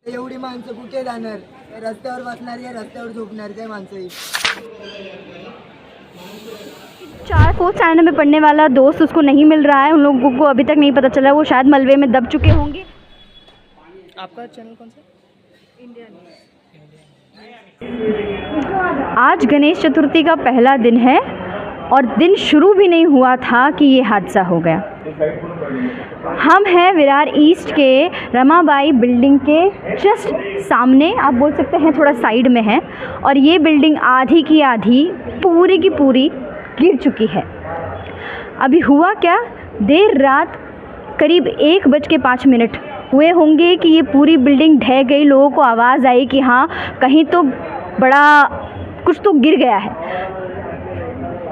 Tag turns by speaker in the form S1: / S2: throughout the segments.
S1: एवढी माणसं कुठे जाणार? रस्त्यावर बसणार काय रस्त्यावर झोपणार काय माणसं?
S2: 4 स्टैंडर्ड में पढ़ने वाला दोस्त उसको नहीं मिल रहा है। उन लोगों को अभी तक नहीं पता चला, वो शायद मलबे में दब चुके होंगे।
S3: आपका चैनल कौन सा?
S2: आज गणेश चतुर्थी का पहला दिन है और दिन शुरू भी नहीं हुआ था कि ये हादसा हो गया। हम हैं विरार ईस्ट के रमाबाई बिल्डिंग के जस्ट सामने, आप बोल सकते हैं थोड़ा साइड में है, और ये बिल्डिंग आधी की आधी पूरी की पूरी गिर चुकी है। अभी हुआ क्या, देर रात करीब 1:05 हुए होंगे कि ये पूरी बिल्डिंग ढह गई। लोगों को आवाज़ आई कि हाँ कहीं तो बड़ा कुछ तो गिर गया है।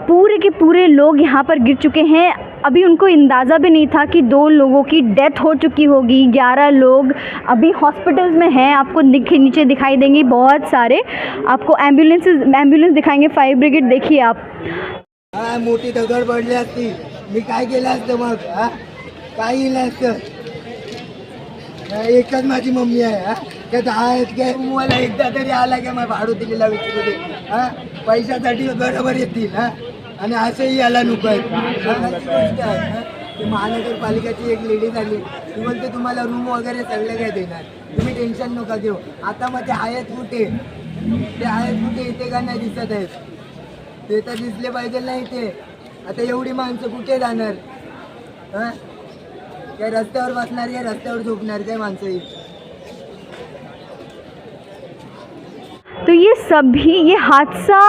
S2: पूरे के पूरे लोग यहाँ पर गिर चुके हैं। अभी उनको अंदाज़ा भी नहीं था कि 2 लोगों की डेथ हो चुकी होगी। 11 लोग अभी हॉस्पिटल्स में हैं। आपको नीचे दिखाई देंगे बहुत सारे, आपको एम्बुलेंस दिखाएंगे, फायर ब्रिगेड। देखिए आप,
S1: मोठी दगड पडली असती मी काय केलं असतं मग? काय केलं असतं? एकच माझी मम्मी आहे त्या 10 आहेत काय? मला एकदा तरी आला काय मग भाडू दिलेला विचारू दे. पैशासाठी बरोबर येतील आणि असंही याला नको आहे. ते महानगरपालिकेची एक लेडीज आली, ती म्हणते तुम्हाला रूम वगैरे सगळे काय देणार, तुम्ही टेन्शन नका घेऊ. आता मग ते आहेत कुठे? ते आहेत कुठे? इथे का नाही दिसत आहेत? ते तर दिसले पाहिजे नाही ते. आता एवढी माणसं कुठे जाणार? काय रस्त्यावर बसणार काय रस्त्यावर झोपणार काय माणसं?
S2: तो ये हादसा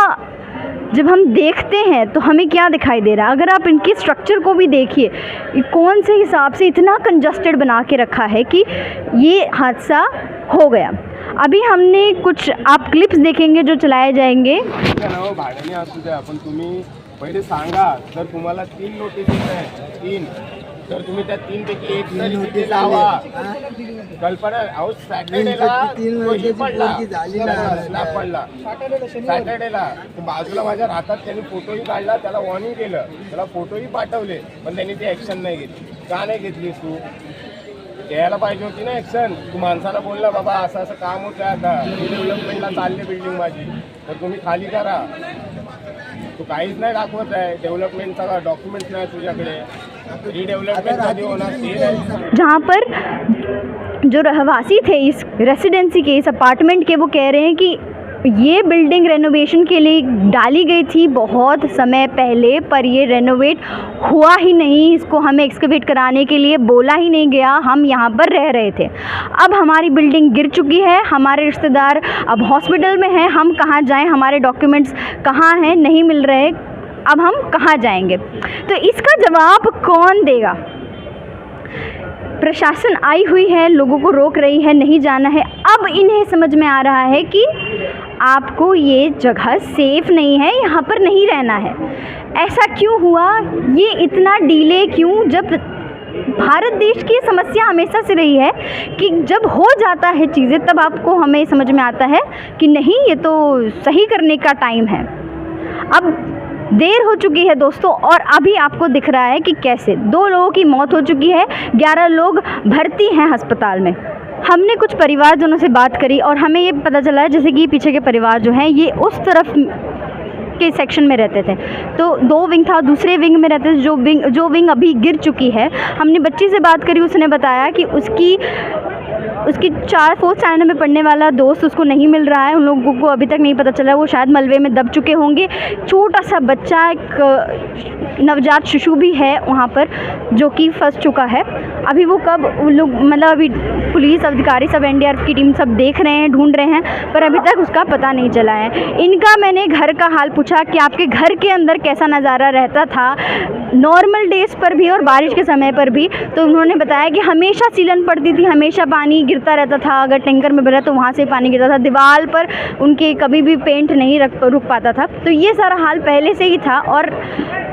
S2: जब हम देखते हैं तो हमें क्या दिखाई दे रहा है? अगर आप इनके स्ट्रक्चर को भी देखिए, कौन से हिसाब से इतना कंजस्टेड बना के रखा है कि ये हादसा हो गया। अभी हमने कुछ आप क्लिप्स देखेंगे जो चलाए जाएंगे।
S4: भाड्याने असू द्या, पण तुम्ही पहिले सांगा. जर तुम्हाला 3 नोटीस आहे, 3, तर तुम्ही त्या 3 पैकी एक तरी नोटीस लावा. कल्पना अहो सॅटर्डेला सॅटर्डेला बाजूला माझ्या राहतात, त्यांनी फोटोही काढला, त्याला वॉर्निंग केलं, त्याला फोटोही पाठवले, पण त्यांनी ती ॲक्शन नाही घेतली. का नाही घेतलीस तू? घ्यायला पाहिजे होती ना ॲक्शन. तू माणसाला बोलला बाबा असं असं काम होतं, आता डेव्हलपमेंटला चालले बिल्डिंग माझी, तर तुम्ही खाली करा. तू काहीच नाही दाखवत आहे, डेव्हलपमेंटचा डॉक्युमेंट नाही तुझ्याकडे. रिडेव्हलपमेंट कधी होणार ते नाही.
S2: जहाँ पर जो रहवासी थे इस रेसिडेंसी के, इस अपार्टमेंट के, वो कह रहे हैं कि ये बिल्डिंग रेनोवेशन के लिए डाली गई थी बहुत समय पहले, पर ये रेनोवेट हुआ ही नहीं। इसको हमें एक्सकवेट कराने के लिए बोला ही नहीं गया। हम यहाँ पर रह रहे थे, अब हमारी बिल्डिंग गिर चुकी है, हमारे रिश्तेदार अब हॉस्पिटल में हैं, हम कहाँ जाएं? हमारे डॉक्यूमेंट्स कहाँ हैं? नहीं मिल रहे, अब हम कहाँ जाएंगे? तो इसका जवाब कौन देगा? प्रशासन आई हुई है, लोगों को रोक रही है, नहीं जाना है। अब इन्हें समझ में आ रहा है कि आपको ये जगह सेफ़ नहीं है, यहाँ पर नहीं रहना है। ऐसा क्यों हुआ? ये इतना डिले क्यों? जब भारत देश की समस्या हमेशा से रही है कि जब हो जाता है चीज़ें तब आपको हमें समझ में आता है कि नहीं, ये तो सही करने का टाइम है। अब देर हो चुकी है दोस्तों, और अभी आपको दिख रहा है कि कैसे 2 लोगों की मौत हो चुकी है, 11 लोग भर्ती हैं अस्पताल में। हमने कुछ परिवारजनों से बात करी और हमें ये पता चला है, जैसे कि पीछे के परिवार जो हैं ये उस तरफ के सेक्शन में रहते थे, तो 2 विंग था, दूसरे विंग में रहते थे, जो विंग अभी गिर चुकी है। हमने बच्ची से बात करी, उसने बताया कि उसकी 4 स्टैंडर्ड में पढ़ने वाला दोस्त उसको नहीं मिल रहा है। उन लोगों को अभी तक नहीं पता चला, वो शायद मलबे में दब चुके होंगे। छोटा सा बच्चा, एक नवजात शिशु भी है वहाँ पर जो कि फंस चुका है। अभी वो कब उन लोग, मतलब अभी पुलिस अधिकारी सब, NDRF की टीम सब देख रहे हैं, ढूंढ रहे हैं, पर अभी तक उसका पता नहीं चला है। इनका मैंने घर का हाल पूछा कि आपके घर के अंदर कैसा नज़ारा रहता था नॉर्मल डेज़ पर भी और बारिश के समय पर भी, तो उन्होंने बताया कि हमेशा सीलन पड़ती थी, हमेशा पानी गिरता रहता था। अगर टैंकर में भरा तो वहाँ से पानी गिरता था, दीवार पर उनके कभी भी पेंट नहीं रुक पाता था। तो ये सारा हाल पहले से ही था और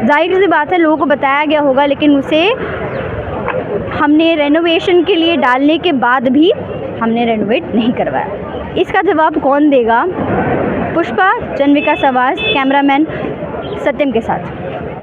S2: जाहिर सी बात है लोगों को बताया गया होगा, लेकिन उसे हमने रेनोवेशन के लिए डालने के बाद भी हमने रेनोवेट नहीं करवाया। इसका जवाब कौन देगा? पुष्पा, चंद्रिका सवास, कैमरामैन सत्यम के साथ।